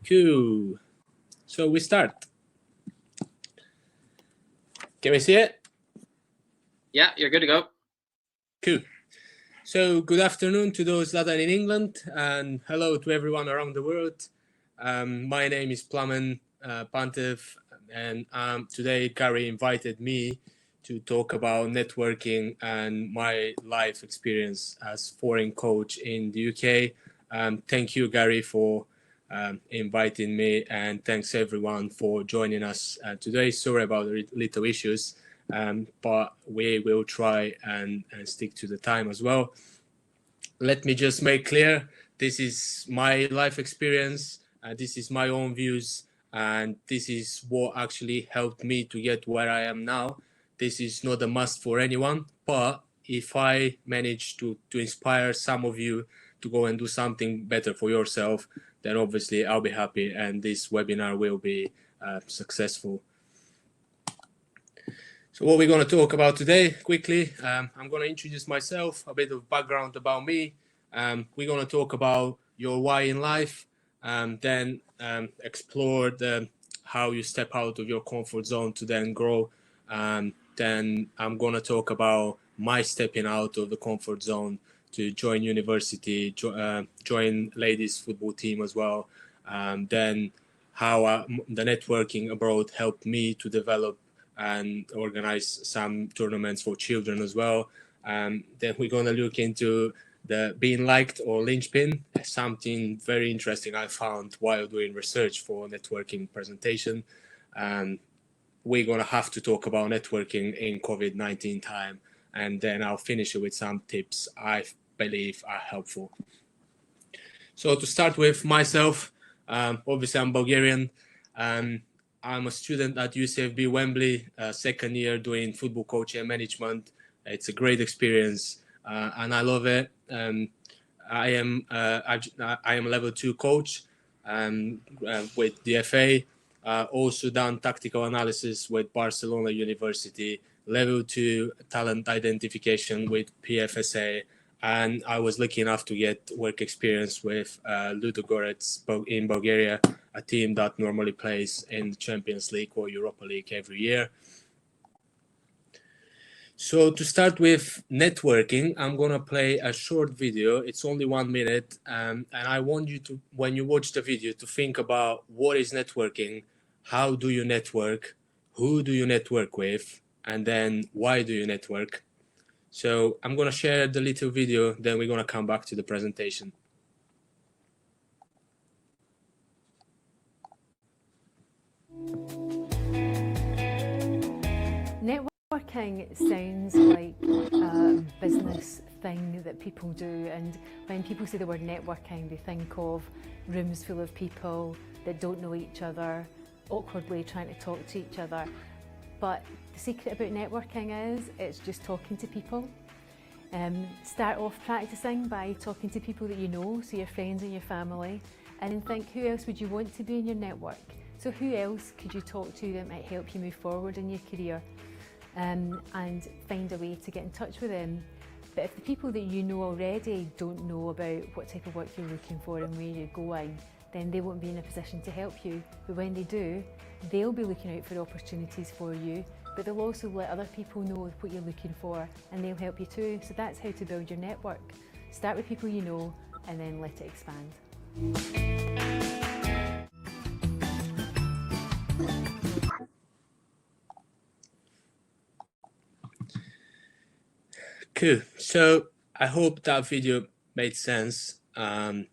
Cool. So we start. Can we see it? Yeah, you're good to go. Cool. So good afternoon to those that are in England, and hello to everyone around the world. My name is Plamen, Pantev, and today Gary invited me to talk about networking and my life experience as foreign coach in the UK. Thank you, Gary, for inviting me, and thanks everyone for joining us today. Sorry about the little issues, but we will try and stick to the time as well. Let me just make clear, this is my life experience, this is my own views, and this is what actually helped me to get where I am now. This is not a must for anyone, but if I manage to inspire some of you to go and do something better for yourself, then obviously I'll be happy and this webinar will be successful. So what we're going to talk about today, quickly, I'm going to introduce myself, a bit of background about me. We're going to talk about your why in life, then explore how you step out of your comfort zone to then grow. Then I'm going to talk about my stepping out of the comfort zone to join university, join ladies football team as well. Then how the networking abroad helped me to develop and organize some tournaments for children as well. Then we're going to look into the being liked or Linchpin, something very interesting I found while doing research for networking presentation. We're going to have to talk about networking in COVID-19 time, and then I'll finish it with some tips I believe are helpful. So to start with myself, obviously I'm Bulgarian. I'm a student at UCFB Wembley, second year doing football coaching and management. It's a great experience, and I love it. I am a level 2 coach with DFA. Also done tactical analysis with Barcelona University, level 2 talent identification with PFSA, and I was lucky enough to get work experience with Ludogorets in Bulgaria, a team that normally plays in the Champions League or Europa League every year. So to start with networking, I'm going to play a short video. It's only 1 minute. And I want you to, when you watch the video, to think about what is networking, how do you network, who do you network with, and then why do you network? So I'm going to share the little video, then we're going to come back to the presentation. Networking sounds like a business thing that people do, and when people say the word networking, they think of rooms full of people that don't know each other, awkwardly trying to talk to each other. But the secret about networking is it's just talking to people. Start off practicing by talking to people that you know, so your friends and your family, and then think, who else would you want to be in your network? So who else could you talk to that might help you move forward in your career? And find a way to get in touch with them. But if the people that you know already don't know about what type of work you're looking for and where you're going, then they won't be in a position to help you. But when they do, they'll be looking out for opportunities for you, but they'll also let other people know what you're looking for, and they'll help you too. So that's how to build your network. Start with people you know, and then let it expand. Cool. So I hope that video made sense and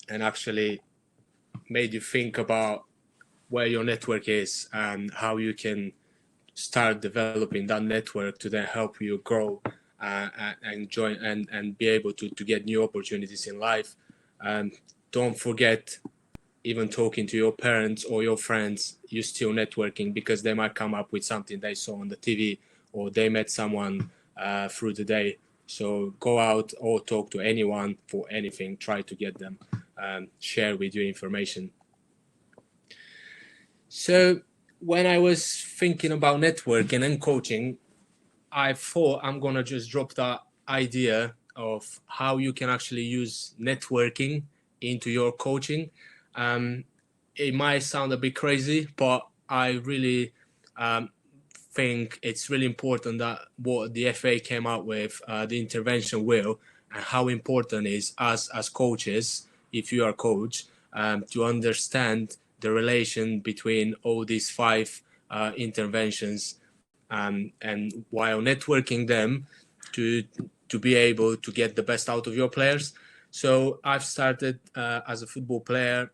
actually made you think about where your network is and how you can start developing that network to then help you grow and join and be able to get new opportunities in life. Don't forget, even talking to your parents or your friends, you're still networking, because they might come up with something they saw on the TV or they met someone through the day. So go out or talk to anyone for anything, try to get them, share with you information. So when I was thinking about networking and coaching, I thought I'm going to just drop that idea of how you can actually use networking into your coaching. It might sound a bit crazy, but I really think it's really important that what the FA came out with, the intervention wheel, and how important it is as coaches, if you are a coach, to understand the relation between all these 5 interventions, and while networking them to be able to get the best out of your players. So I've started as a football player.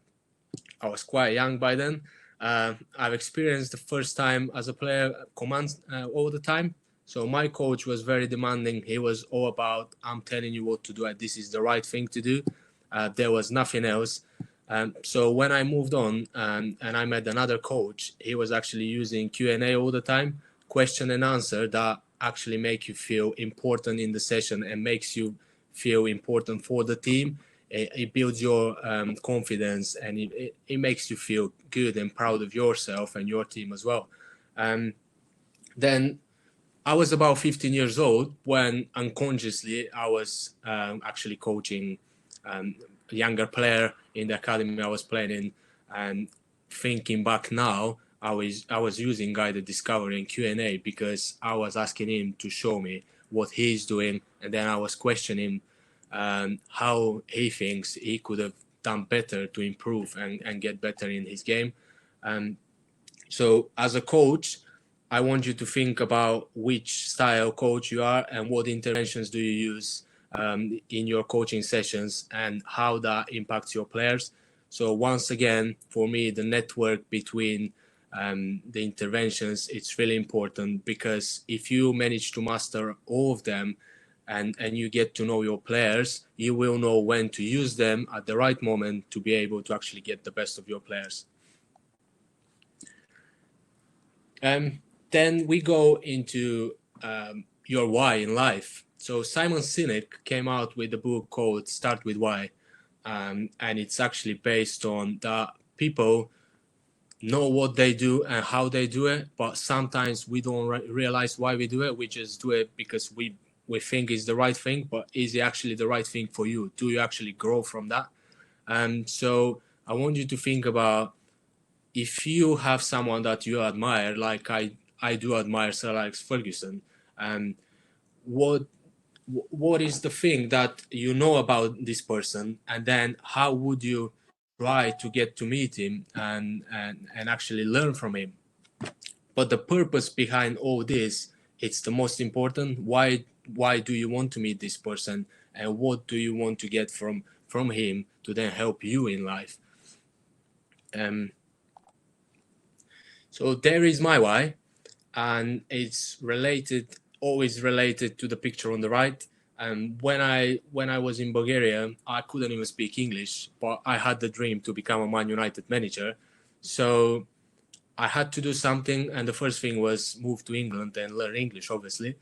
I was quite young by then. I've experienced the first time as a player commands all the time. So my coach was very demanding. He was all about, I'm telling you what to do, and this is the right thing to do. There was nothing else. So when I moved on and I met another coach, he was actually using Q&A all the time, question and answer, that actually make you feel important in the session and makes you feel important for the team. It builds your confidence, and it makes you feel good and proud of yourself and your team as well. Then I was about 15 years old when unconsciously I was actually coaching a younger player in the academy I was playing in. And thinking back now, I was using guided discovery and Q&A because I was asking him to show me what he's doing, and then I was questioning how he thinks he could have done better to improve and get better in his game. So as a coach, I want you to think about which style coach you are and what interventions do you use in your coaching sessions and how that impacts your players. So once again, for me, the network between the interventions, it's really important, because if you manage to master all of them and you get to know your players, you will know when to use them at the right moment to be able to actually get the best of your players. Then we go into your why in life. So Simon Sinek came out with a book called Start With Why. And it's actually based on that people know what they do and how they do it, but sometimes we don't realize why we do it. We just do it because we think it's the right thing, but is it actually the right thing for you? Do you actually grow from that? And so I want you to think about, if you have someone that you admire, like I do admire Sir Alex Ferguson, what is the thing that you know about this person, and then how would you try to get to meet him and actually learn from him? But the purpose behind all this, it's the most important. Why do you want to meet this person, and what do you want to get from him to then help you in life? So there is my why, and it's always related to the picture on the right. And when I was in Bulgaria, I couldn't even speak English, but I had the dream to become a Man United manager. So I had to do something, and the first thing was move to England and learn English, obviously.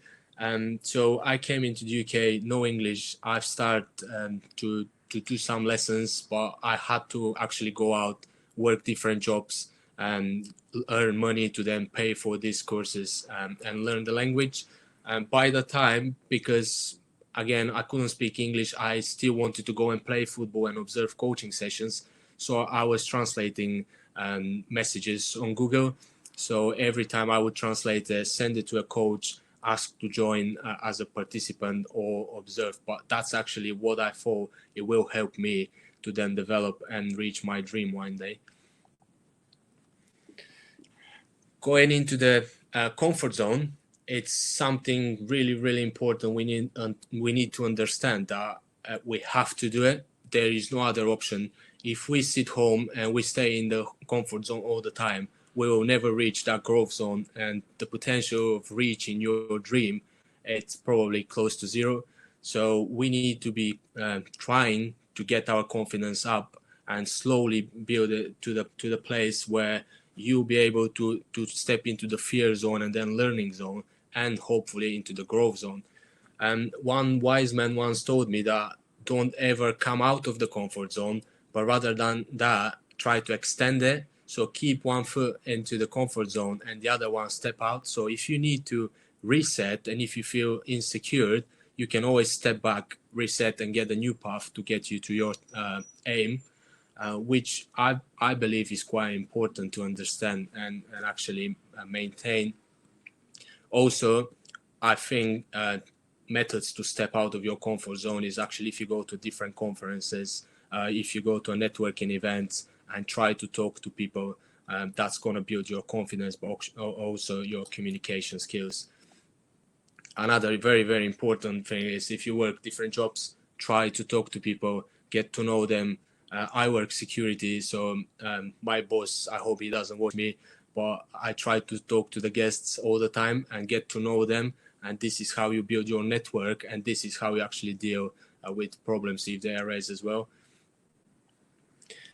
So I came into the UK, no English. I've started to do some lessons, but I had to actually go out, work different jobs, and earn money to then pay for these courses and learn the language. And by the time, because again, I couldn't speak English, I still wanted to go and play football and observe coaching sessions. So I was translating messages on Google. So every time I would translate it, send it to a coach, ask to join as a participant or observe. But that's actually what I thought it will help me to then develop and reach my dream one day. Going into the comfort zone, it's something really, really important. We need to understand that we have to do it. There is no other option. If we sit home and we stay in the comfort zone all the time, we will never reach that growth zone, and the potential of reaching your dream, it's probably close to zero. So we need to be trying to get our confidence up and slowly build it to the place where you'll be able to step into the fear zone and then learning zone, and hopefully into the growth zone. And one wise man once told me that don't ever come out of the comfort zone, but rather than that, try to extend it. So keep one foot into the comfort zone and the other one step out. So if you need to reset and if you feel insecure, you can always step back, reset, and get a new path to get you to your aim. which I believe is quite important to understand and actually maintain. Also, I think methods to step out of your comfort zone is actually if you go to different conferences, if you go to a networking event and try to talk to people, that's going to build your confidence, but also your communication skills. Another very, very important thing is if you work different jobs, try to talk to people, get to know them. I work security, so my boss, I hope he doesn't watch me, but I try to talk to the guests all the time and get to know them. And this is how you build your network, and this is how you actually deal with problems if they arise as well.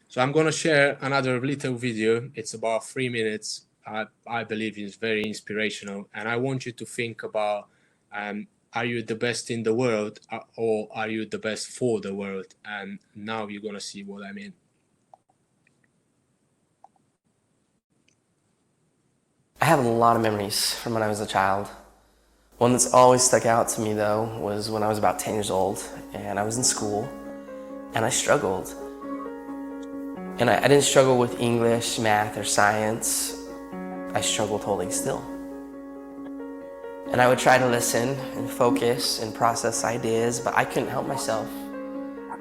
So I'm going to share another little video. It's about 3 minutes. I believe it's very inspirational, and I want you to think about are you the best in the world, or are you the best for the world? And now you're going to see what I mean. I have a lot of memories from when I was a child. One that's always stuck out to me, though, was when I was about 10 years old, and I was in school, and I struggled. And I didn't struggle with English, math, or science. I struggled holding still. And I would try to listen and focus and process ideas, but I couldn't help myself.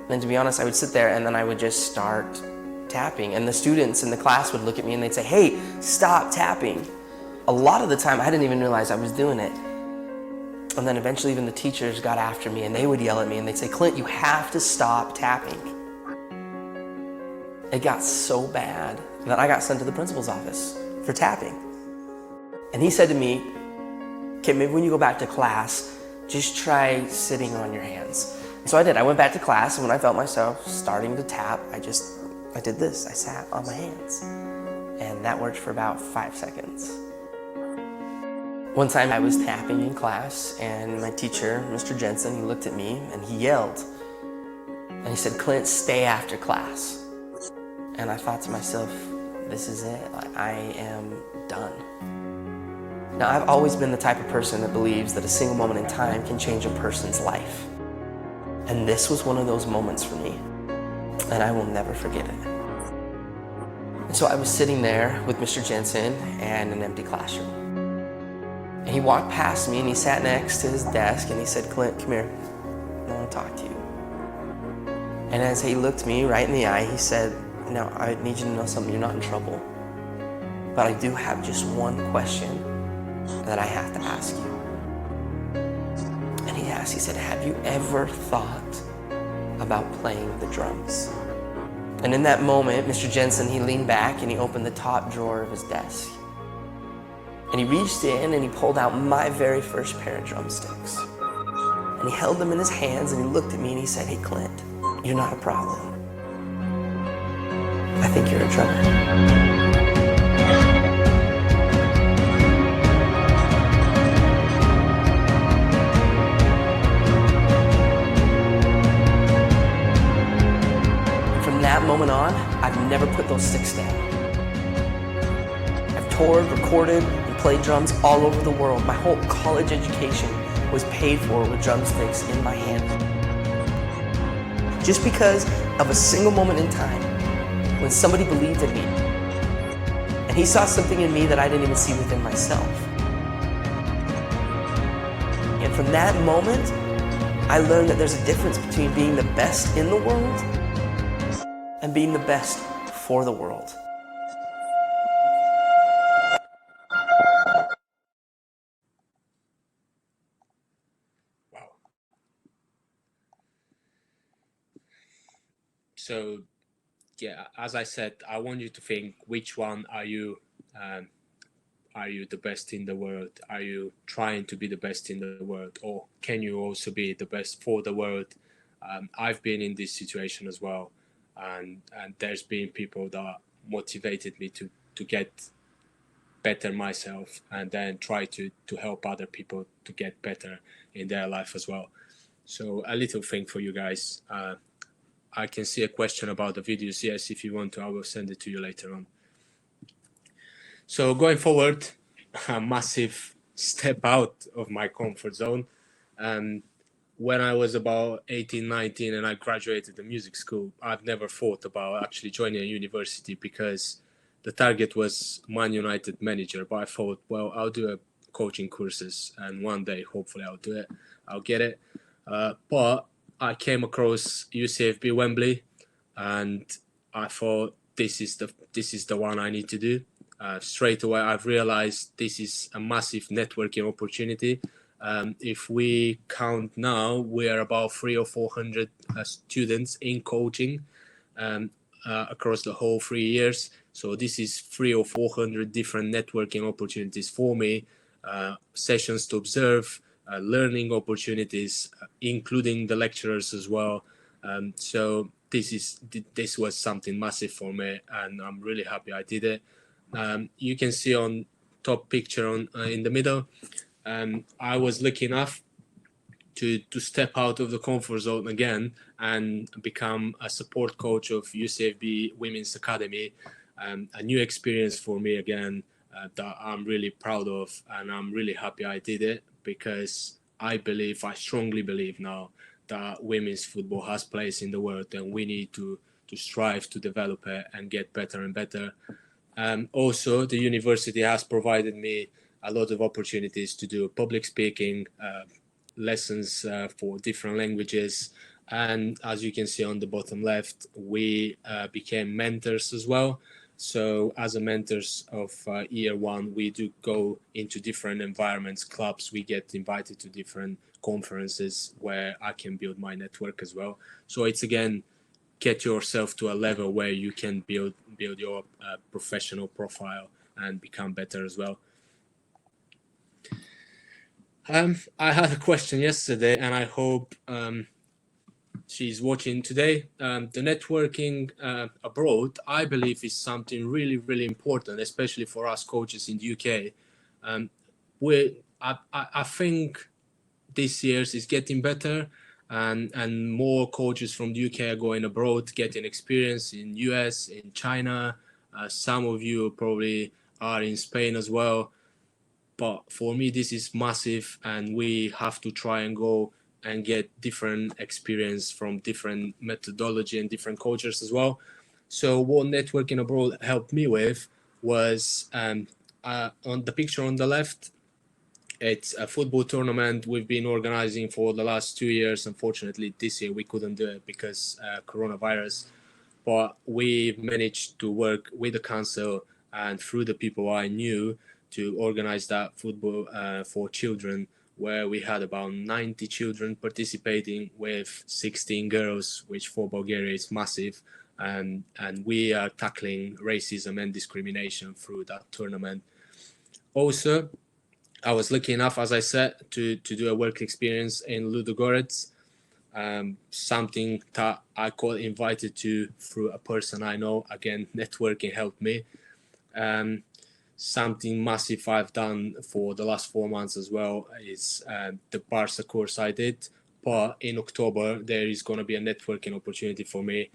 And to be honest, I would sit there and then I would just start tapping. And the students in the class would look at me and they'd say, "Hey, stop tapping." A lot of the time, I didn't even realize I was doing it. And then eventually even the teachers got after me and they would yell at me and they'd say, "Clint, you have to stop tapping." It got so bad that I got sent to the principal's office for tapping. And he said to me, "Okay, maybe when you go back to class, just try sitting on your hands." So I did. I went back to class, and when I felt myself starting to tap, I did this. I sat on my hands. And that worked for about 5 seconds. One time I was tapping in class, and my teacher, Mr. Jensen, he looked at me and he yelled. And he said, "Clint, stay after class." And I thought to myself, this is it. I am done. Now, I've always been the type of person that believes that a single moment in time can change a person's life. And this was one of those moments for me. And I will never forget it. And so I was sitting there with Mr. Jensen and an empty classroom. And he walked past me and he sat next to his desk and he said, "Clint, come here. I want to talk to you." And as he looked me right in the eye, he said, "Now, I need you to know something. You're not in trouble. But I do have just one question that I have to ask you." And he said, "Have you ever thought about playing the drums?" And in that moment, Mr. Jensen, he leaned back and he opened the top drawer of his desk. And he reached in and he pulled out my very first pair of drumsticks. And he held them in his hands and he looked at me and he said, "Hey, Clint, you're not a problem. I think you're a drummer." From that moment on, I've never put those sticks down. I've toured, recorded, and played drums all over the world. My whole college education was paid for with drumsticks in my hand. Just because of a single moment in time when somebody believed in me. And he saw something in me that I didn't even see within myself. And from that moment, I learned that there's a difference between being the best in the world and being the best for the world. Wow. So, yeah, as I said, I want you to think, which one are you? Are you the best in the world? Are you trying to be the best in the world? Or can you also be the best for the world? I've been in this situation as well. And there's been people that motivated me to get better myself and then try to help other people to get better in their life as well. So a little thing for you guys. I can see a question about the videos. Yes, if you want to, I will send it to you later on. So going forward, a massive step out of my comfort zone. when I was about 18, 19 and I graduated the music school, I've never thought about actually joining a university because the target was Man United manager. But I thought, well, I'll do a coaching courses and one day, hopefully I'll do it. I'll get it. But I came across UCFB Wembley and I thought this is the one I need to do. Straight away, I've realized this is a massive networking opportunity. If we count now, we are about 300 or 400 students in coaching across the whole 3 years. So this is 300 or 400 different networking opportunities for me, sessions to observe, learning opportunities, including the lecturers as well. So this was something massive for me, and I'm really happy I did it. You can see on top picture in the middle, I was lucky enough to step out of the comfort zone again and become a support coach of UCFB Women's Academy. A new experience for me again that I'm really proud of, and I'm really happy I did it because I strongly believe now that women's football has place in the world, and we need to strive to develop it and get better and better. Also, the university has provided me a lot of opportunities to do public speaking, lessons for different languages. And as you can see on the bottom left, we became mentors as well. So as a mentors of year one, we do go into different environments, clubs. We get invited to different conferences where I can build my network as well. So it's again, get yourself to a level where you can build your professional profile and become better as well. I had a question yesterday, and I hope she's watching today. The networking abroad, I believe, is something really, really important, especially for us coaches in the UK. I think this year is getting better, and more coaches from the UK are going abroad, getting experience in US, in China. Some of you probably are in Spain as well. But for me, this is massive, and we have to try and go and get different experience from different methodology and different coaches as well. So what networking abroad helped me with was on the picture on the left, it's a football tournament we've been organizing for the last 2 years. Unfortunately, this year we couldn't do it because coronavirus. But we managed to work with the council and through the people I knew to organize that football for children, where we had about 90 children participating with 16 girls, which for Bulgaria is massive. And we are tackling racism and discrimination through that tournament. Also, I was lucky enough, as I said, to do a work experience in Ludogorets, something that I got invited to through a person I know. Again, networking helped me. Something massive I've done for the last 4 months as well is the Barca course I did. But in October, there is going to be a networking opportunity for me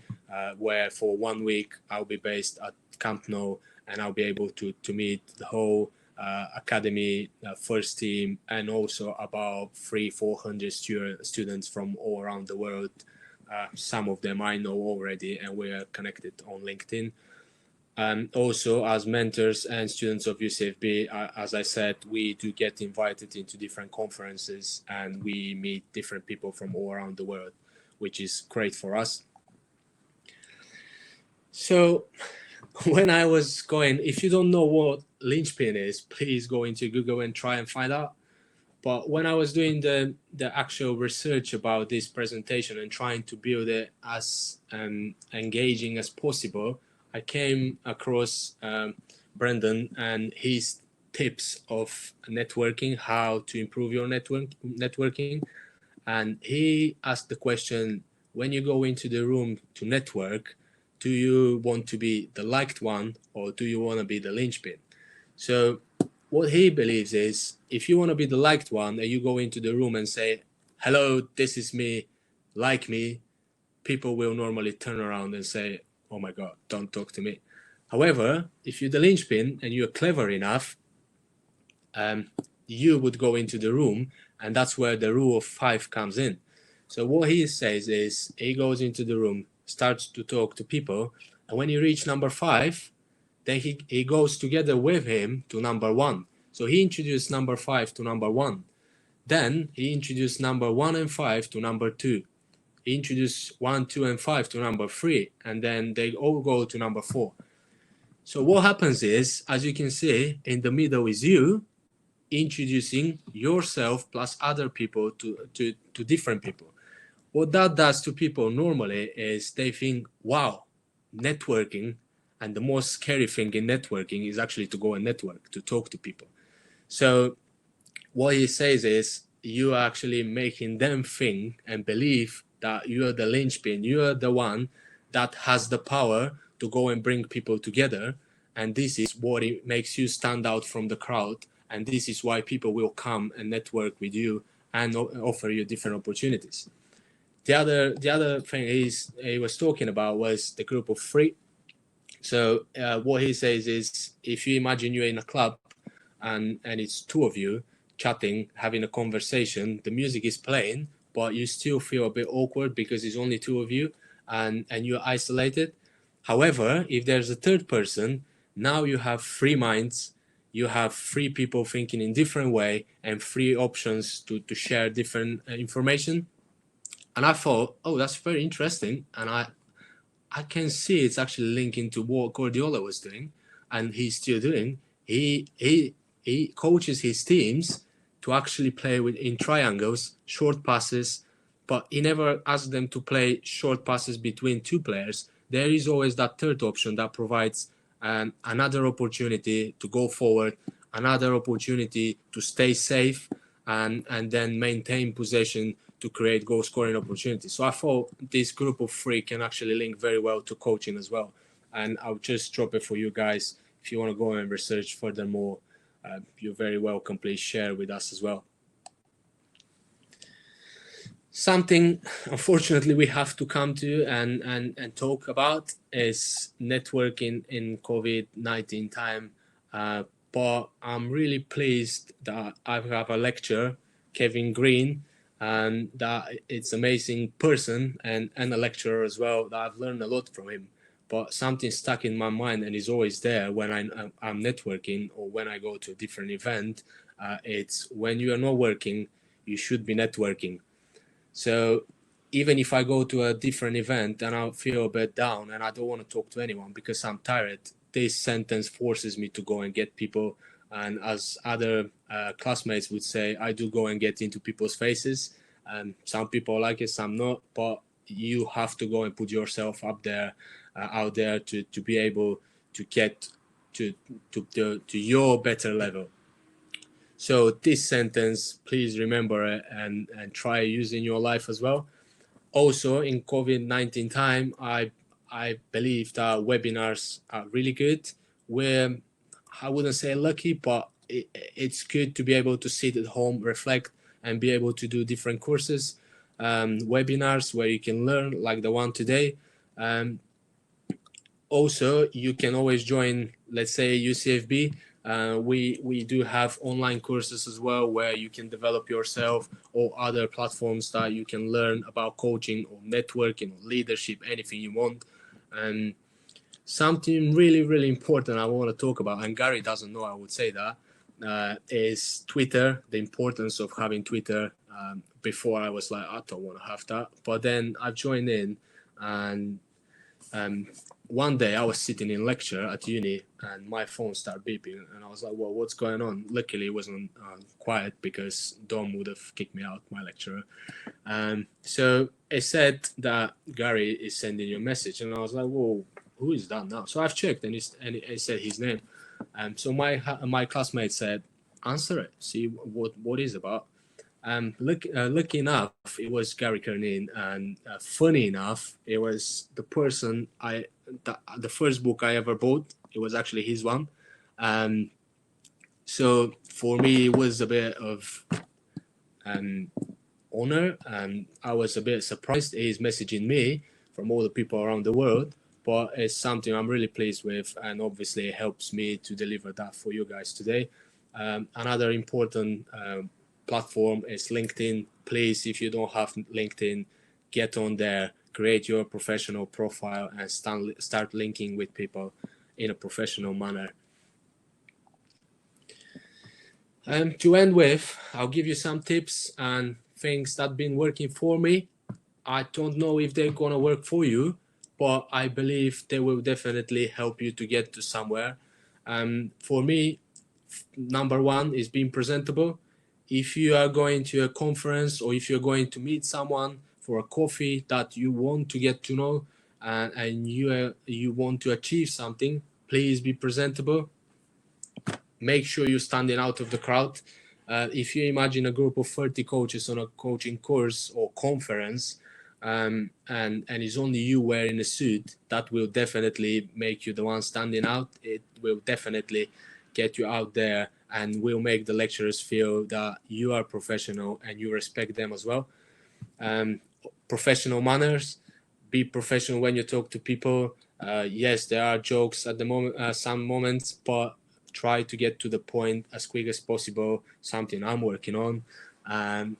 where for 1 week I'll be based at Camp Nou, and I'll be able to meet the whole academy, first team, and also about 300-400 students from all around the world. Some of them I know already, and we are connected on LinkedIn. And also as mentors and students of UCFB, as I said, we do get invited into different conferences and we meet different people from all around the world, which is great for us. So when I was going, if you don't know what Linchpin is, please go into Google and try and find out. But when I was doing the actual research about this presentation and trying to build it as engaging as possible, I came across Brendan and his tips of networking, how to improve your networking. And he asked the question, when you go into the room to network, do you want to be the liked one or do you want to be the linchpin? So what he believes is, if you want to be the liked one and you go into the room and say, hello, this is me, like me, people will normally turn around and say, oh my God, don't talk to me. However, if you're the linchpin and you're clever enough, you would go into the room, and that's where the rule of 5 comes in. So what he says is he goes into the room, starts to talk to people, and when he reach number 5, then he goes together with him to number 1. So he introduced number 5 to number 1. Then he introduced number 1 and 5 to number 2. He introduced 1, 2, and 5 to number 3, and then they all go to number 4. So what happens is, as you can see, in the middle is you introducing yourself plus other people to different people. What that does to people normally is they think, wow, networking, and the most scary thing in networking is actually to go and network, to talk to people. So what he says is you are actually making them think and believe that you are the linchpin, you are the one that has the power to go and bring people together. And this is what it makes you stand out from the crowd. And this is why people will come and network with you and offer you different opportunities. The other thing he was talking about was the group of 3. So what he says is, if you imagine you're in a club and it's 2 of you chatting, having a conversation, the music is playing, but you still feel a bit awkward because it's only 2 of you and you're isolated. However, if there's a third person, now you have 3 minds, you have 3 people thinking in different way and 3 options to share different information. And I thought, oh, that's very interesting. And I can see it's actually linking to what Guardiola was doing and he's still doing. He coaches his teams to actually play in triangles, short passes, but he never asks them to play short passes between 2 players. There is always that third option that provides another opportunity to go forward, another opportunity to stay safe, and then maintain possession to create goal scoring opportunities. So I thought this group of 3 can actually link very well to coaching as well. And I'll just drop it for you guys. If you want to go and research furthermore, you're very welcome. Please share with us as well. Something, unfortunately, we have to come to and talk about is networking in COVID-19 time. But I'm really pleased that I have a lecturer, Kevin Green, and that it's amazing person and a lecturer as well, that I've learned a lot from him. But something stuck in my mind and is always there when I'm networking or when I go to a different event. It's when you are not working, you should be networking. So even if I go to a different event and I feel a bit down and I don't want to talk to anyone because I'm tired, this sentence forces me to go and get people. And as other classmates would say, I do go and get into people's faces. And some people like it, some not. But you have to go and put yourself up there, out there to be able to get to your better level. So this sentence, please remember it and try using your life as well. Also, in COVID-19 time, I believe that webinars are really good. We're, I wouldn't say lucky, but it's good to be able to sit at home, reflect, and be able to do different courses, webinars where you can learn, like the one today. Also, you can always join, let's say, UCFB. We do have online courses as well where you can develop yourself, or other platforms that you can learn about coaching or networking or leadership, anything you want. And something really, really important I want to talk about, and Gary doesn't know I would say that, is Twitter, the importance of having Twitter. Before I was like, I don't want to have that. But then I've joined in, and one day I was sitting in lecture at uni and my phone started beeping and I was like, well, what's going on? Luckily it wasn't quiet because Dom would have kicked me out, my lecturer. So it said that Gary is sending you a message and I was like, whoa, who is that now? So I've checked and it said his name. So my classmate said, answer it, see what it's about. Lucky enough, it was Gary Kernin, and funny enough, it was the person the first book I ever bought. It was actually his one. So for me, it was a bit of honor, and I was a bit surprised he's messaging me from all the people around the world. But it's something I'm really pleased with, and obviously it helps me to deliver that for you guys today. Another important platform is LinkedIn. Please, if you don't have LinkedIn, get on there, create your professional profile, and start linking with people in a professional manner. To end with, I'll give you some tips and things that have been working for me. I don't know if they're gonna work for you, but I believe they will definitely help you to get to somewhere. For me, number one is being presentable. If you are going to a conference or if you're going to meet someone for a coffee that you want to get to know and you want to achieve something, please be presentable. Make sure you're standing out of the crowd. If you imagine a group of 30 coaches on a coaching course or conference, and it's only you wearing a suit, that will definitely make you the one standing out. It will definitely get you out there and will make the lecturers feel that you are professional and you respect them as well. Professional manners. Be professional when you talk to people. Yes, there are jokes at the moment, some moments, but try to get to the point as quick as possible. Something I'm working on, and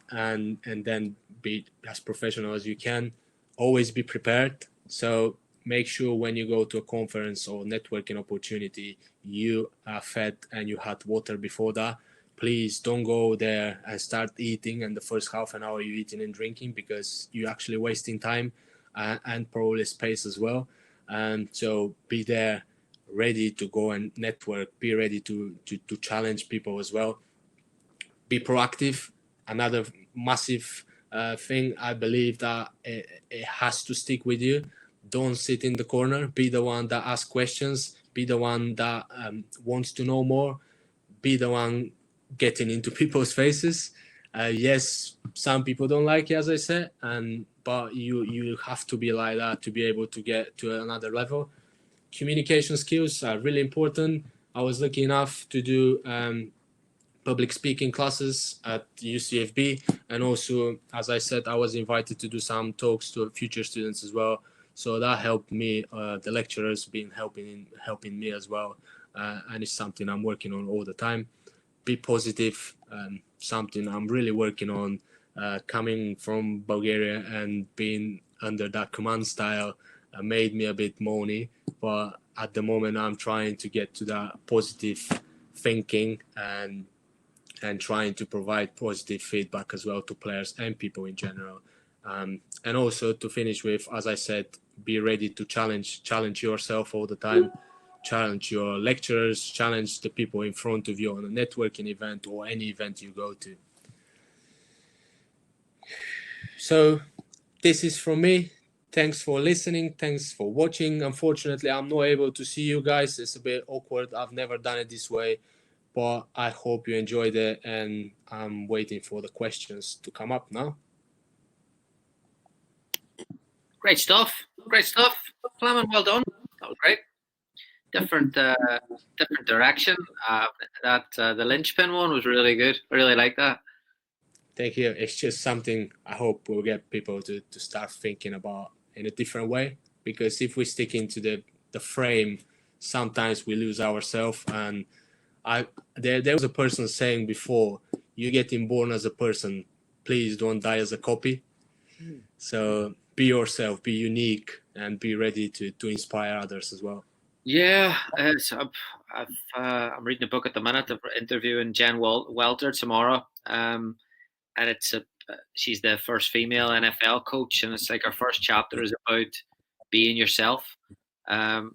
then be as professional as you can. Always be prepared. So make sure when you go to a conference or networking opportunity, you are fed and you had water before that. Please don't go there and start eating, and the first half an hour you're eating and drinking, because you're actually wasting time and probably space as well. So be there, ready to go and network, be ready to challenge people as well. Be proactive. Another massive thing, I believe that it has to stick with you. Don't sit in the corner. Be the one that asks questions. Be the one that wants to know more. Be the one getting into people's faces. Yes, some people don't like it, as I said, but you have to be like that to be able to get to another level. Communication skills are really important. I was lucky enough to do public speaking classes at UCFB, and also, as I said, I was invited to do some talks to future students as well. So that helped me. The lecturers been helping me as well, and it's something I'm working on all the time. Be positive. Something I'm really working on. Coming from Bulgaria and being under that command style made me a bit moany, but at the moment I'm trying to get to that positive thinking and trying to provide positive feedback as well to players and people in general. And also to finish with, as I said, be ready to challenge yourself all the time, challenge your lecturers, challenge the people in front of you on a networking event or any event you go to. So this is from me. Thanks for listening. Thanks for watching. Unfortunately, I'm not able to see you guys. It's a bit awkward. I've never done it this way, but I hope you enjoyed it, and I'm waiting for the questions to come up now. Great stuff. Great stuff. Plamen, well done. That was great. Different direction. The Linchpin one was really good. I really like that. Thank you. It's just something I hope will get people to start thinking about in a different way, because if we stick into the frame, sometimes we lose ourselves. And there was a person saying before, you're getting born as a person, please don't die as a copy. So be yourself, be unique, and be ready to inspire others as well. Yeah, I'm reading a book at the minute. I'm interviewing Jen Welter tomorrow, and she's the first female NFL coach, and it's like her first chapter is about being yourself.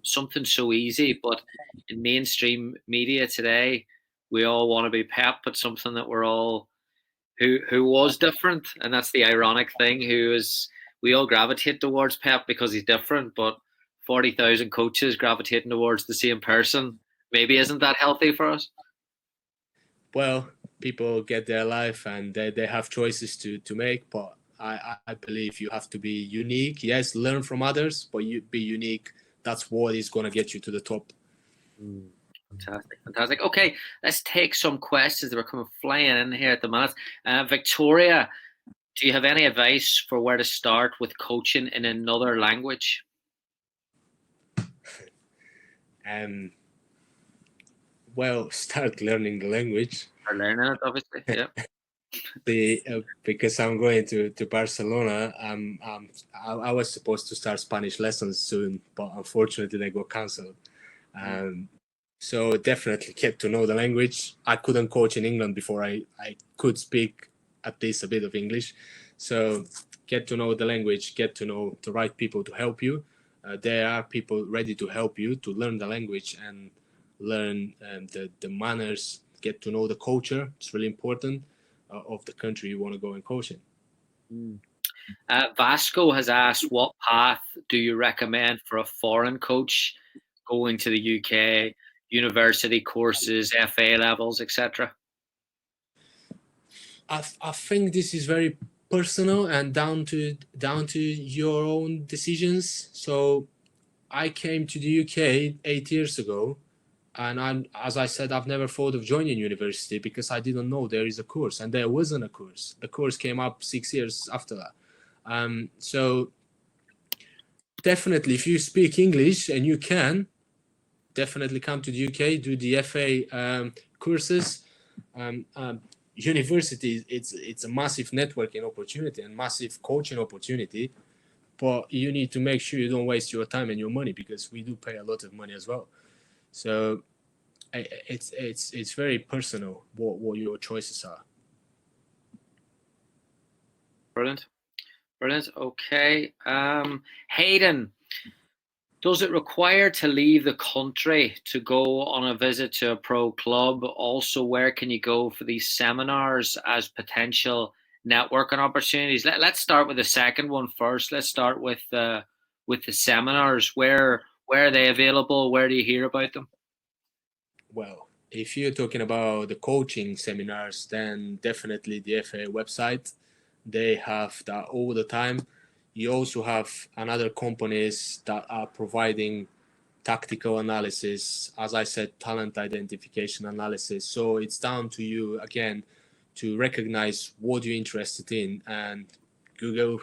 Something so easy, but in mainstream media today, we all want to be Pep, but something that we're all who was different, and that's the ironic thing. We all gravitate towards Pep because he's different, but 40,000 coaches gravitating towards the same person maybe isn't that healthy for us. Well, people get their life and they have choices to make, but I believe you have to be unique. Yes, learn from others, but you be unique. That's what is going to get you to the top. Fantastic. Okay, let's take some questions that are coming flying in here at the minute. Victoria, do you have any advice for where to start with coaching in another language? Well, start learning the language. Or learning it, obviously. Yeah. Because I'm going to Barcelona. I was supposed to start Spanish lessons soon, but unfortunately they got cancelled. So definitely get to know the language. I couldn't coach in England before I could speak at least a bit of English. So get to know the language, get to know the right people to help you. There are people ready to help you to learn the language and learn the manners, get to know the culture. It's really important of the country you want to go and coach in. Vasco has asked, what path do you recommend for a foreign coach going to the UK, university courses, FA levels, etc.? I think this is very personal and down to your own decisions. So I came to the UK 8 years ago, and as I said, I've never thought of joining university because I didn't know there is a course, and there wasn't a course. The course came up 6 years after that. So definitely, if you speak English and you can, definitely come to the UK, do the FA courses. University, it's a massive networking opportunity and massive coaching opportunity, but you need to make sure you don't waste your time and your money, because we do pay a lot of money as well. So it's very personal what your choices are. Brilliant. Okay. Hayden, does it require to leave the country to go on a visit to a pro club? Also, where can you go for these seminars as potential networking opportunities? Let's start with the second one first. Let's start with the seminars. Where are they available? Where do you hear about them? Well, if you're talking about the coaching seminars, then definitely the FA website. They have that all the time. You also have another companies that are providing tactical analysis, as I said, talent identification analysis. So it's down to you again to recognize what you're interested in. And Google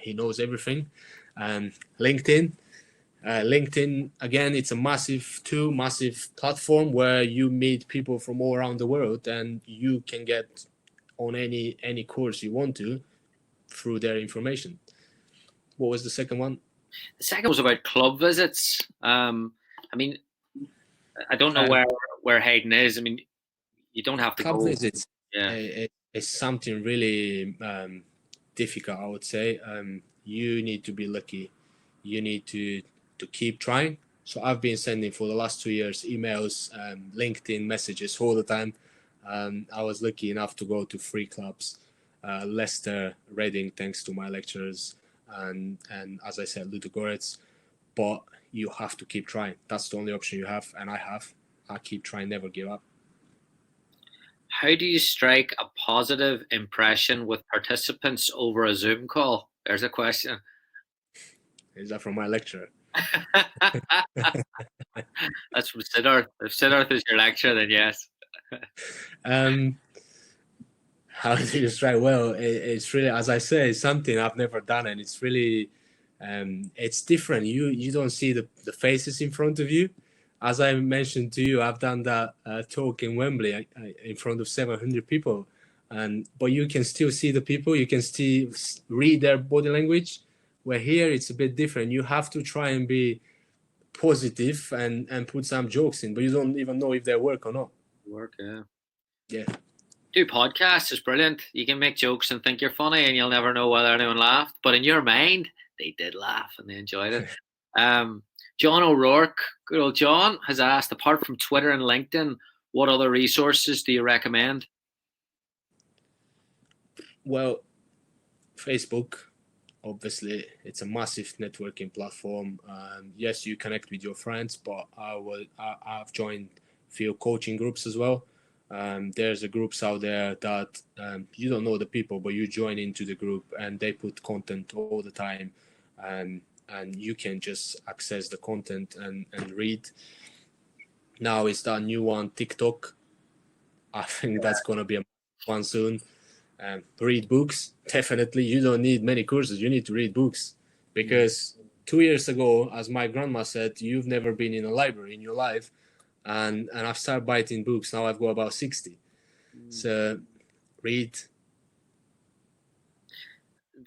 he knows everything. And LinkedIn again, it's a massive platform where you meet people from all around the world, and you can get on any course you want to through their information. What was the second one? The second was about club visits. I mean, I don't know where Hayden is. I mean, you don't have to club go. Visits. Yeah, it's something really difficult, I would say. You need to be lucky. You need to keep trying. So I've been sending for the last 2 years emails, LinkedIn messages all the time. I was lucky enough to go to 3 clubs, Leicester, Reading, thanks to my lecturers, and as I said, Ludogorets. But you have to keep trying. That's the only option you have, and I keep trying, never give up. How do you strike a positive impression with participants over a Zoom call? There's a question. Is that from my lecturer? That's from Siddharth. If Siddharth is your lecturer, then yes. How do you strike? Well, it's really, as I say, it's something I've never done, and it's really, it's different. You don't see the faces in front of you. As I mentioned to you, I've done that talk in Wembley in front of 700 people, but you can still see the people. You can still read their body language. Where here it's a bit different. You have to try and be positive and put some jokes in, but you don't even know if they work or not. Yeah. Do podcasts is brilliant. You can make jokes and think you're funny, and you'll never know whether anyone laughed. But in your mind, they did laugh and they enjoyed it. John O'Rourke, good old John, has asked, apart from Twitter and LinkedIn, what other resources do you recommend? Well, Facebook, obviously, it's a massive networking platform. Yes, you connect with your friends, but I've joined a few coaching groups as well. There's groups out there that you don't know the people, but you join into the group and they put content all the time, and you can just access the content and read. Now it's that new one, TikTok. I think that's going to be a one soon. Read books, definitely. You don't need many courses. You need to read books, because 2 years ago, as my grandma said, you've never been in a library in your life. And I've started biting books. Now I've got about 60. So read,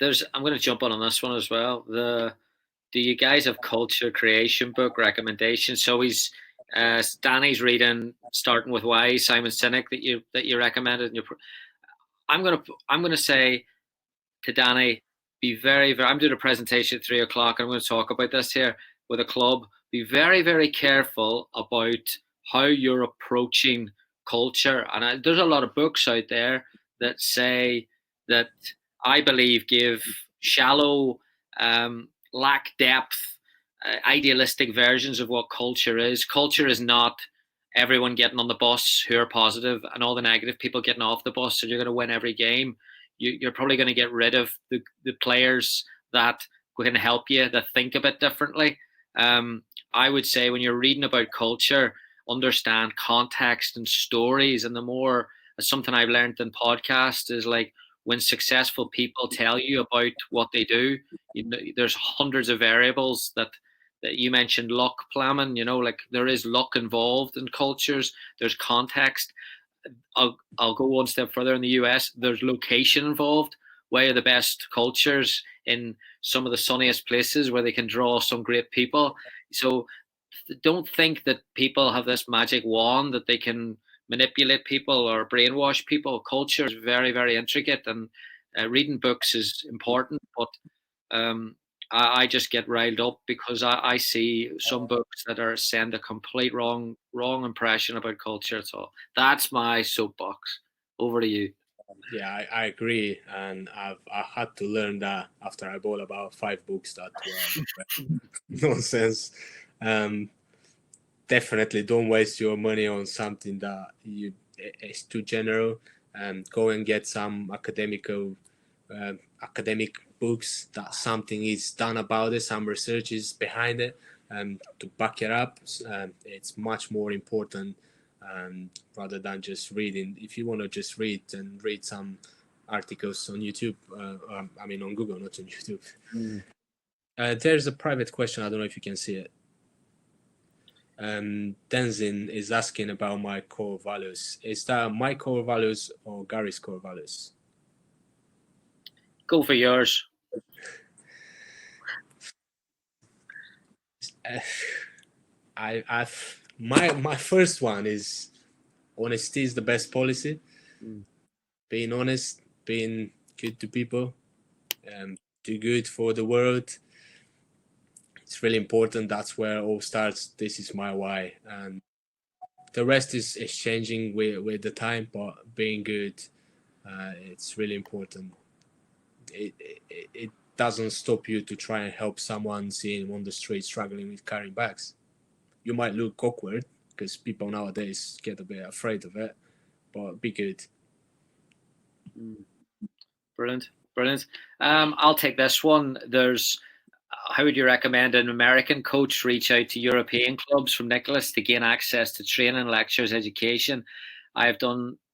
I'm going to jump on this one as well. Do you guys have culture creation book recommendations? So Danny's reading Starting with Why, Simon Sinek, that you recommended. I'm gonna say to Danny, be very, very. I'm doing a presentation at 3 o'clock. I'm going to talk about this here with a club. Be very, very careful about how you're approaching culture. And there's a lot of books out there that say that I believe give shallow, lack depth, idealistic versions of what culture is. Culture is not everyone getting on the bus who are positive and all the negative people getting off the bus, so you're going to win every game. You're probably going to get rid of the players that can help you, that think a bit differently. I would say when you're reading about culture, understand context and stories. And the more, something I've learned in podcasts is like when successful people tell you about what they do, there's hundreds of variables that you mentioned. Luck, Plamen, like there is luck involved in cultures. There's context. I'll go one step further. In the US, there's location involved. Where are the best cultures in some of the sunniest places where they can draw some great people? So don't think that people have this magic wand that they can manipulate people or brainwash people. Culture is very, very intricate, and reading books is important. But I just get riled up because I see some books that are send a complete wrong impression about culture. So that's my soapbox. Over to you. Yeah, I agree, and I had to learn that after I bought about 5 books that were nonsense. Definitely don't waste your money on something that is too general. Go and get some academic books that something is done about it, some research is behind it, to back it up. It's much more important, rather than just reading. If you want to just read, and read some articles on YouTube, on Google, not on YouTube. There's a private question. I don't know if you can see it. Tenzin is asking about my core values. Is that my core values or Gary's core values? Go for yours. My first one is honesty is the best policy. Being honest, being good to people, do good for the world. It's really important. That's where it all starts. This is my why, and the rest is changing with the time. But being good, it's really important. It doesn't stop you to try and help someone seeing on the street struggling with carrying bags. You might look awkward because people nowadays get a bit afraid of it, but be good. Brilliant. I'll take this one. How would you recommend an American coach reach out to European clubs from Nicholas to gain access to training, lectures, education? I've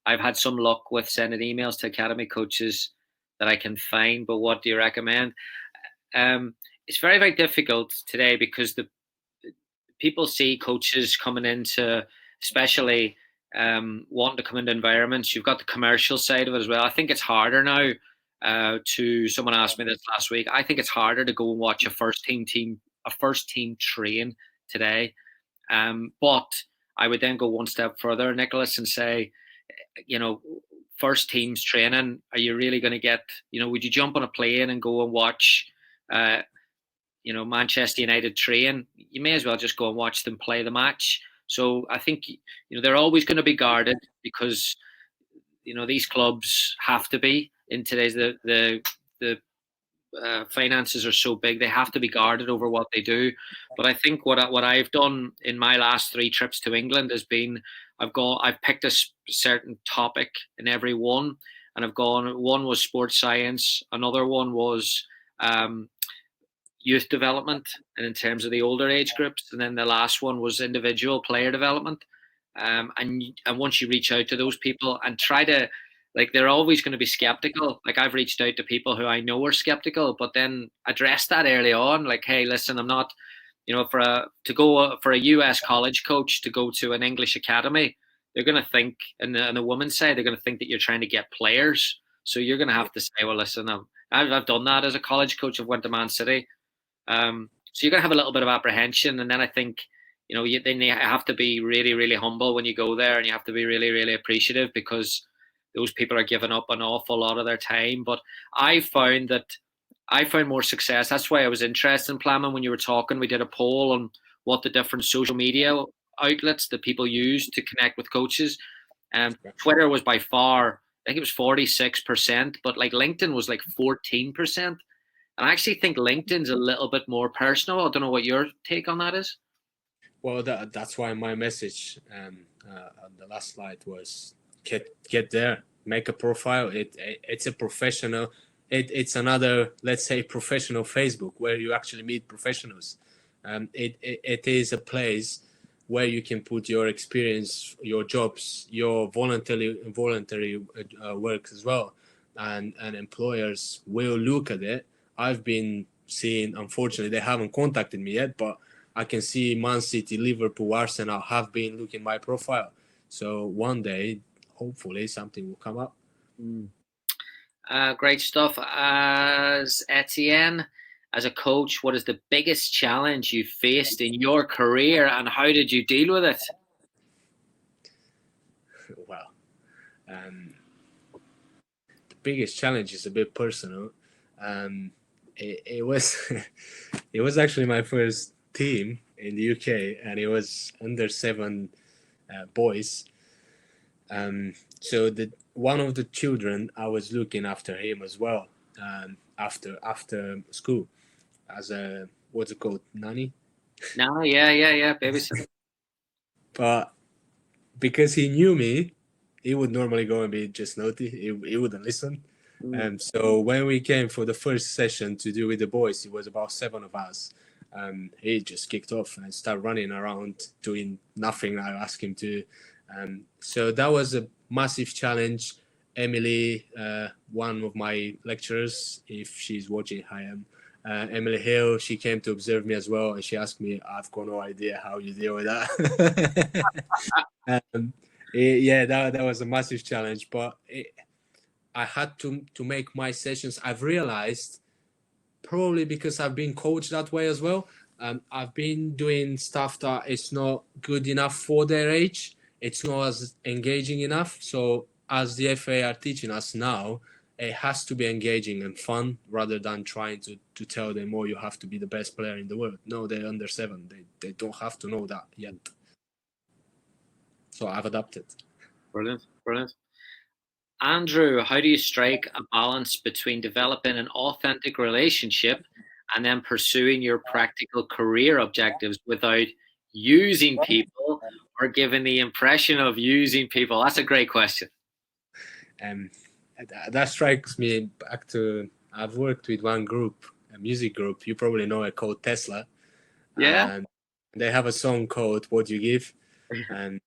had some luck with sending emails to academy coaches that I can find, but what do you recommend? It's very, very difficult today because the people see coaches coming into, especially wanting to come into environments. You've got the commercial side of it as well. I think it's harder now. Someone asked me this last week. I think it's harder to go and watch a first team train today. But I would then go one step further, Nicholas, and say, first teams training. Are you really going to get? Would you jump on a plane and go and watch? Manchester United train? You may as well just go and watch them play the match. So I think they're always going to be guarded because these clubs have to be. In today's the finances are so big, they have to be guarded over what they do. But I think what I've done in my last 3 trips to England has been I've picked a certain topic in every one, and I've gone. One was sports science, another one was youth development, and in terms of the older age groups, and then the last one was individual player development. And once you reach out to those people and try to, they're always going to be skeptical. I've reached out to people who I know are skeptical, but then address that early on. Hey, listen, I'm not, for a US college coach to go to an English academy, they're going to think, and the women's side, they're going to think that you're trying to get players. So you're going to have to say, well, listen, I've done that as a college coach. I've went to Man City. So you're going to have a little bit of apprehension. And then I think, then you have to be really, really humble when you go there, and you have to be really, really appreciative, because those people are giving up an awful lot of their time. But I found more success. That's why I was interested in Plamen. When you were talking, we did a poll on what the different social media outlets that people use to connect with coaches. Twitter was by far, I think it was 46%, but like LinkedIn was like 14%. And I actually think LinkedIn's a little bit more personal. I don't know what your take on that is. Well, that's why my message on the last slide was get there, make a profile. It's a professional. It's another, let's say, professional Facebook where you actually meet professionals. It is a place where you can put your experience, your jobs, your voluntary work as well, and employers will look at it. I've been seeing, unfortunately, they haven't contacted me yet, but I can see Man City, Liverpool, Arsenal have been looking my profile. So one day, hopefully, something will come up. Great stuff. As Etienne, as a coach, what is the biggest challenge you faced in your career, and how did you deal with it? Well, the biggest challenge is a bit personal. It was it was actually my first team in the UK, and it was under 7 boys. So one of the children, I was looking after him as well. After school, as a, what's it called, nanny. No, yeah, babysitter. But because he knew me, he would normally go and be just naughty. He wouldn't listen. So when we came for the first session to do with the boys, it was about 7 of us. He just kicked off and started running around doing nothing I asked him to. So that was a massive challenge. Emily, one of my lecturers, if she's watching, hi, Emily Hill, she came to observe me as well, and she asked me, I've got no idea how you deal with that. That was a massive challenge, but I had to make my sessions. I've realized, probably because I've been coached that way as well, I've been doing stuff that is not good enough for their age. It's not as engaging enough. So as the FA are teaching us now, it has to be engaging and fun, rather than trying to tell them, oh, you have to be the best player in the world. No, they're under 7. They don't have to know that yet. So I've adapted. Brilliant. Andrew, how do you strike a balance between developing an authentic relationship and then pursuing your practical career objectives without using people or giving the impression of using people? That's a great question. That strikes me back to, I've worked with one group, a music group, you probably know it, called Tesla. Yeah. And they have a song called What You Give. And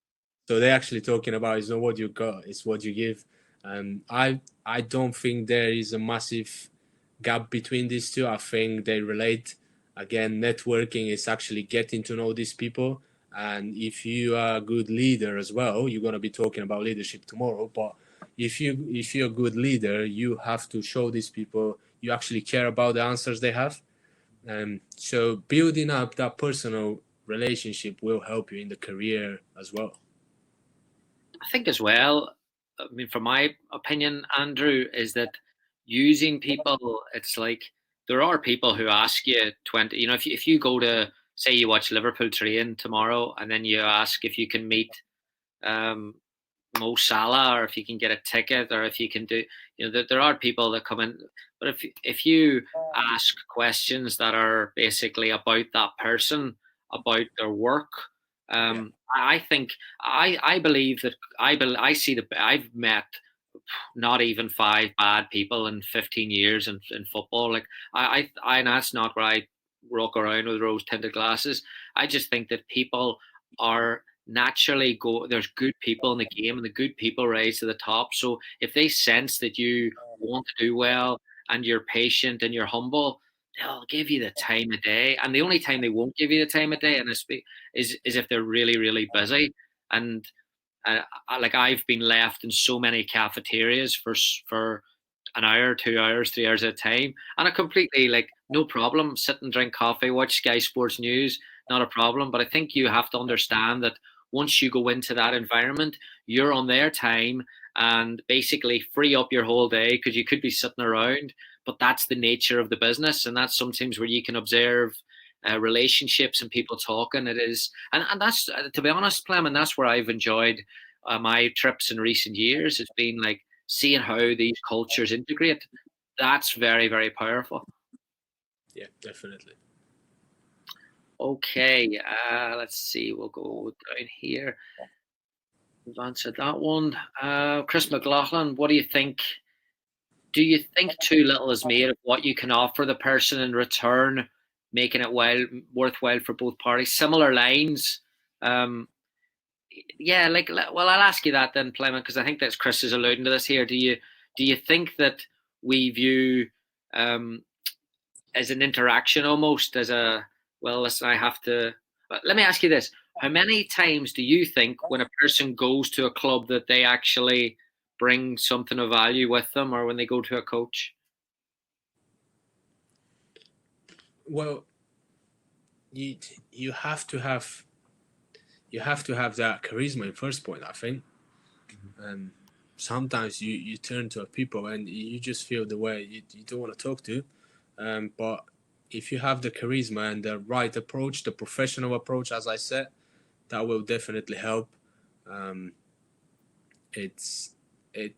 so they're actually talking about, it's not what you got, it's what you give. I don't think there is a massive gap between these two. I think they relate. Again, networking is actually getting to know these people. And if you are a good leader as well, you're going to be talking about leadership tomorrow. But if you're a good leader, you have to show these people you actually care about the answers they have. So building up that personal relationship will help you in the career as well. I think as well, I mean, from my opinion, Andrew, is that using people, it's like there are people who ask you 20, if you go to, say you watch Liverpool train tomorrow, and then you ask if you can meet Mo Salah, or if you can get a ticket, or if you can do, there are people that come in. But if you ask questions that are basically about that person, about their work, I think I believe that I see that I've met not even 5 bad people in 15 years in football. Like I and that's not where I walk around with rose tinted glasses. I just think that people are naturally there's good people in the game, and the good people rise to the top. So if they sense that you want to do well and you're patient and you're humble, they'll give you the time of day. And the only time they won't give you the time of day is if they're really, really busy. And like I've been left in so many cafeterias for an hour, 2 hours, 3 hours at a time. And I completely, like, no problem, sit and drink coffee, watch Sky Sports News, not a problem. But I think you have to understand that once you go into that environment, you're on their time and basically free up your whole day because you could be sitting around. But that's the nature of the business, and that's sometimes where you can observe relationships and people talking. It is, and that's, to be honest, Plamen, that's where I've enjoyed my trips in recent years. It's been like seeing how these cultures integrate. That's very, very powerful. Yeah, definitely. Okay, let's see. We'll go down here. We've answered that one. Chris McLaughlin, what do you think? Do you think too little is made of what you can offer the person in return, making it worthwhile for both parties? Similar lines. Yeah, well, I'll ask you that then, Plamen, because I think that's Chris is alluding to this here. Do you think that we view as an interaction almost as a, well, listen, I have to. Let me ask you this: how many times do you think when a person goes to a club that they actually bring something of value with them, or when they go to a coach? Well, you have to have that charisma in first point, I think. Sometimes you turn to a people and you just feel the way you don't want to talk to, but if you have the charisma and the right approach, the professional approach, as I said, that will definitely help. It's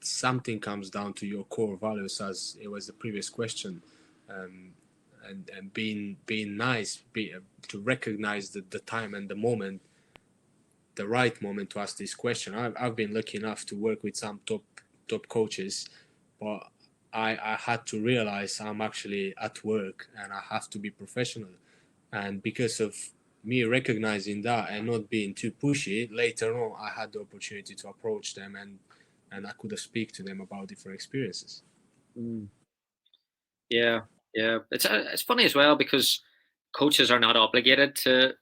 something comes down to your core values, as it was the previous question, and being nice, to recognize the time and the moment, the right moment to ask this question. I've been lucky enough to work with some top coaches, but I had to realize I'm actually at work and I have to be professional. And because of me recognizing that and not being too pushy, later on I had the opportunity to approach them and I could speak to them about different experiences. Yeah. It's funny as well because coaches are not obligated to.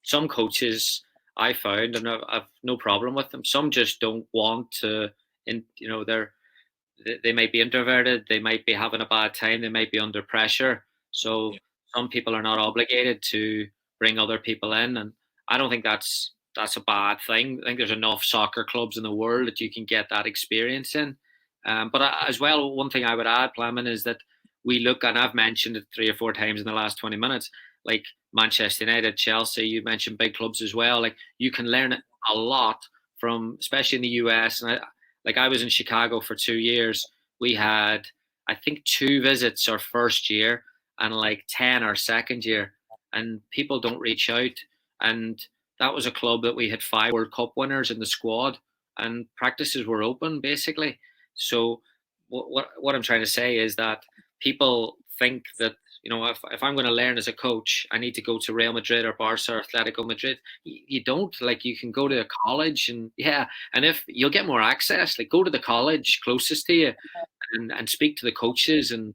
Some coaches I found, and I've no problem with them. Some just don't want to. They might be introverted. They might be having a bad time. They might be under pressure. So some people are not obligated to bring other people in, and I don't think that's a bad thing. I think there's enough soccer clubs in the world that you can get that experience in. But as well, one thing I would add, Plamen, is that we look, and I've mentioned it 3 or 4 times in the last 20 minutes, like Manchester United, Chelsea, you mentioned big clubs as well. Like you can learn a lot from, especially in the US. And I was in Chicago for 2 years. We had, I think, 2 visits our first year and like 10 our second year. And people don't reach out. And that was a club that we had 5 World Cup winners in the squad, and practices were open basically. So what I'm trying to say is that people think that, if I'm going to learn as a coach, I need to go to Real Madrid or Barca or Atletico Madrid. You don't. Like, you can go to a college and if you'll get more access, like go to the college closest to you and speak to the coaches and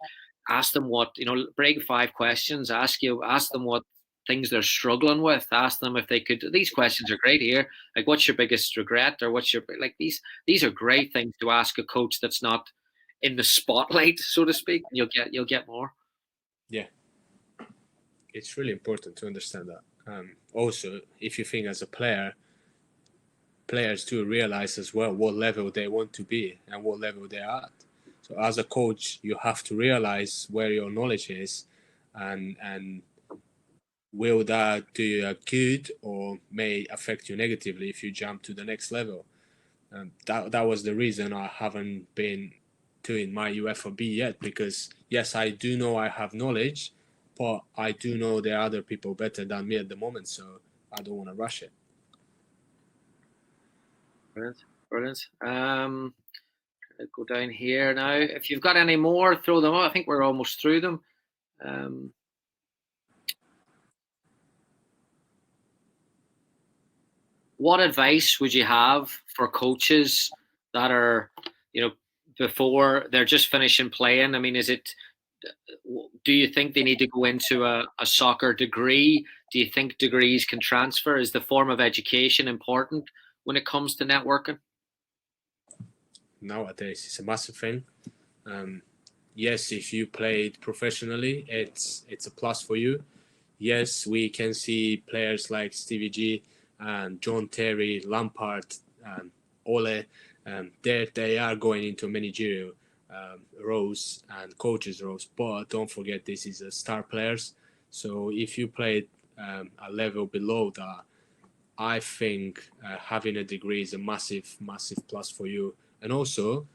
ask them what, bring 5 questions, ask them what things they're struggling with, ask them if they could. These questions are great here. Like, what's your biggest regret, or what's your, like, these are great things to ask a coach that's not in the spotlight, so to speak. You'll get more. Yeah, it's really important to understand that. Also, if you think as a player, players do realize as well what level they want to be and what level they're at. So as a coach, you have to realize where your knowledge is, and will that do you good or may affect you negatively if you jump to the next level. That was the reason I haven't been doing my UEFA B yet, because yes, I do know I have knowledge, but I do know there are other people better than me at the moment, so I don't want to rush it. Brilliant. Go down here now. If you've got any more, throw them out. I think we're almost through them. What advice would you have for coaches that are, before they're just finishing playing? I mean, do you think they need to go into a soccer degree? Do you think degrees can transfer? Is the form of education important when it comes to networking? Nowadays, it's a massive thing. Yes, if you played professionally, it's a plus for you. Yes, we can see players like Stevie G and John Terry, Lampard, Ole. They are going into managerial roles and coaches roles, but don't forget this is a star players. So if you played a level below that, I think having a degree is a massive, massive plus for you. And also,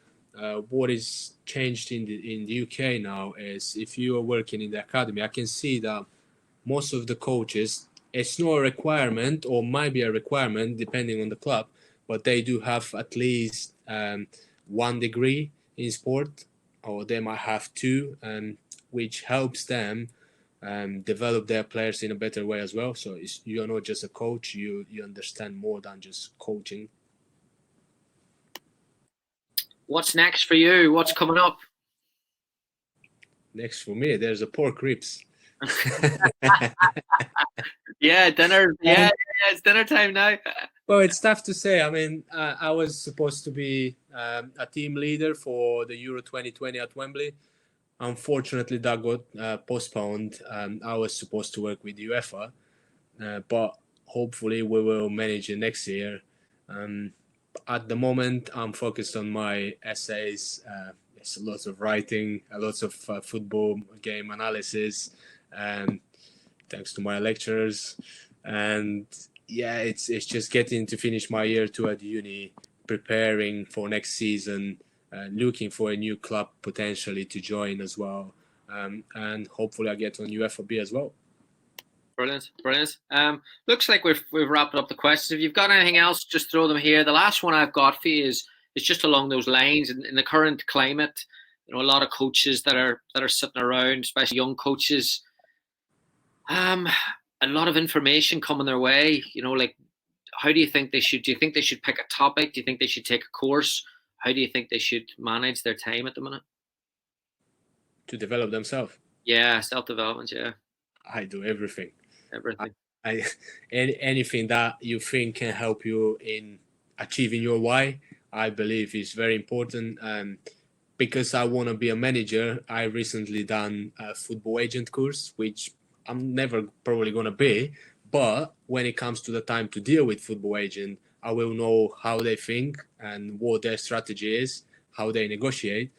what is changed in the UK now is if you are working in the academy, I can see that most of the coaches, it's not a requirement or might be a requirement depending on the club, but they do have at least one degree in sport, or they might have two, which helps them develop their players in a better way as well. So you're not just a coach, you understand more than just coaching. What's next for you? What's coming up? Next for me, there's a pork ribs. Yeah, dinner. Yeah, it's dinner time now. Well, it's tough to say. I mean, I was supposed to be a team leader for the Euro 2020 at Wembley. Unfortunately, that got postponed. I was supposed to work with UEFA, but hopefully we will manage it next year. At the moment, I'm focused on my essays. There's a lot of writing, a lot of football game analysis, thanks to my lecturers. And yeah, it's just getting to finish my year 2 at uni, preparing for next season, looking for a new club potentially to join as well. And hopefully I get on UEFA B as well. Brilliant, brilliant. Looks like we've wrapped up the questions. If you've got anything else, just throw them here. The last one I've got for you is just along those lines. In the current climate, you know, a lot of coaches that are sitting around, especially young coaches, a lot of information coming their way. You know, like, how do you think they should? Do you think they should pick a topic? Do you think they should take a course? How do you think they should manage their time at the minute? To develop themselves. Yeah, self-development. Yeah, I do everything. everything. Anything that you think can help you in achieving your why, I believe is very important. Because I want to be a manager, I recently done a football agent course, which I'm never probably going to be. But when it comes to the time to deal with football agent, I will know how they think and what their strategy is, how they negotiate.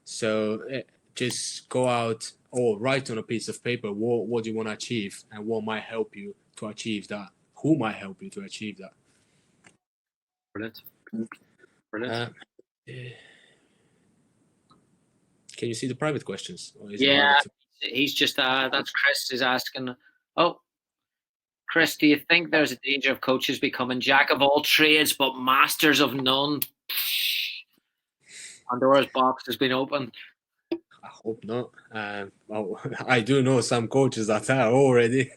So just go out or write on a piece of paper what do you want to achieve and what might help you to achieve that. Who might help you to achieve that? Brilliant. Brilliant. Can you see the private questions? Or is yeah, he's just that's Chris is asking. Oh, Chris, do you think there's a danger of coaches becoming jack of all trades but masters of none? Pandora's box has been opened. I hope not. Well, I do know some coaches that are already,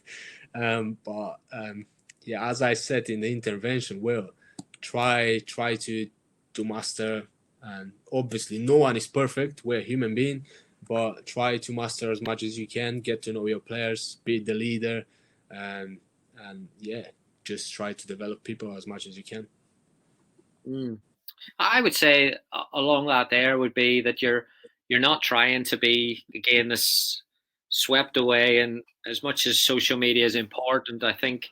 but yeah, as I said in the intervention, well, try to master. And obviously, no one is perfect. We're human beings, but try to master as much as you can. Get to know your players, be the leader, and yeah, just try to develop people as much as you can. I would say along that there would be that you're not trying to be, again, this swept away. And as much as social media is important, I think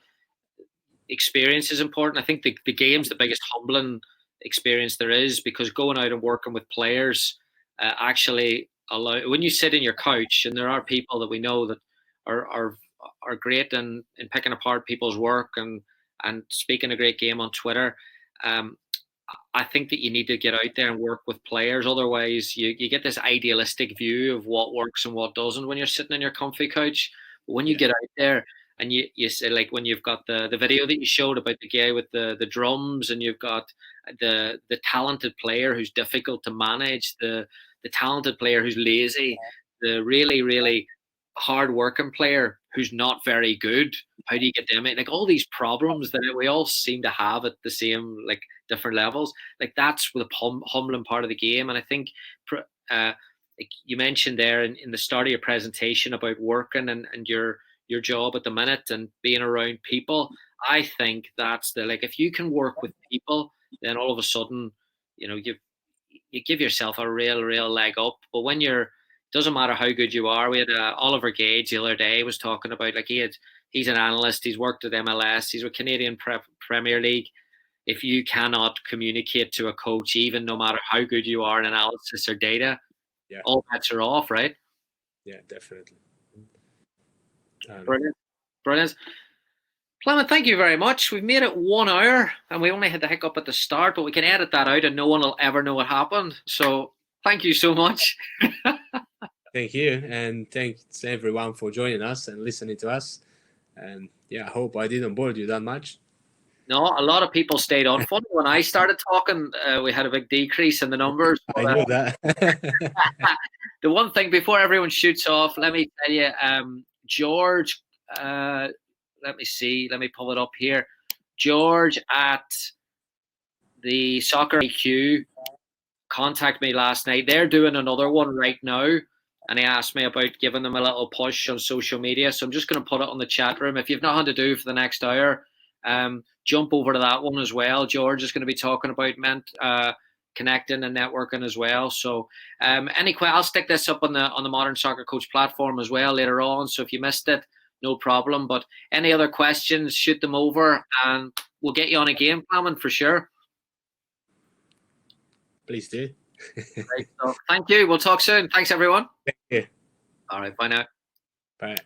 experience is important. I think the game's the biggest humbling experience there is, because going out and working with players actually allow, when you sit in your couch, and there are people that we know that are great in picking apart people's work and speaking a great game on Twitter. I think that you need to get out there and work with players. Otherwise, you get this idealistic view of what works and what doesn't when you're sitting on your comfy couch. But when you get out there and you say, like when you've got the video that you showed about the guy with the drums, and you've got the talented player who's difficult to manage, the talented player who's lazy, the really, really hard-working player who's not very good. How do you get them in? Like all these problems that we all seem to have at the same, like, different levels. Like that's the humbling part of the game. And I think like you mentioned there in the start of your presentation about working and your job at the minute and being around people. I think that's if you can work with people, then all of a sudden, you know, you give yourself a real leg up. But when doesn't matter how good you are. We had Oliver Gage the other day was talking about, like, he's an analyst. He's worked at MLS. He's with Canadian Premier League. If you cannot communicate to a coach, even no matter how good you are in analysis or data, all bets are off, right? Yeah, definitely. Brilliant. Plamen, thank you very much. We've made it 1 hour, and we only had the hiccup at the start, but we can edit that out and no one will ever know what happened. So thank you so much. Thank you, and thanks everyone for joining us and listening to us. And I hope I didn't bore you that much. No, a lot of people stayed on. Funny, when I started talking, we had a big decrease in the numbers. I knew that. The one thing before everyone shoots off, let me tell you, George, let me see, let me pull it up here. George at the Soccer EQ contacted me last night. They're doing another one right now, and he asked me about giving them a little push on social media. So I'm just going to put it on the chat room. If you've nothing to do for the next hour, jump over to that one as well. George is going to be talking about connecting and networking as well. So I'll stick this up on the Modern Soccer Coach platform as well later on. So if you missed it, no problem. But any other questions, shoot them over, and we'll get you on a game, Plamen, for sure. Please do. Right, so thank you. We'll talk soon. Thanks, everyone. Thank you. All right. Bye now. Bye.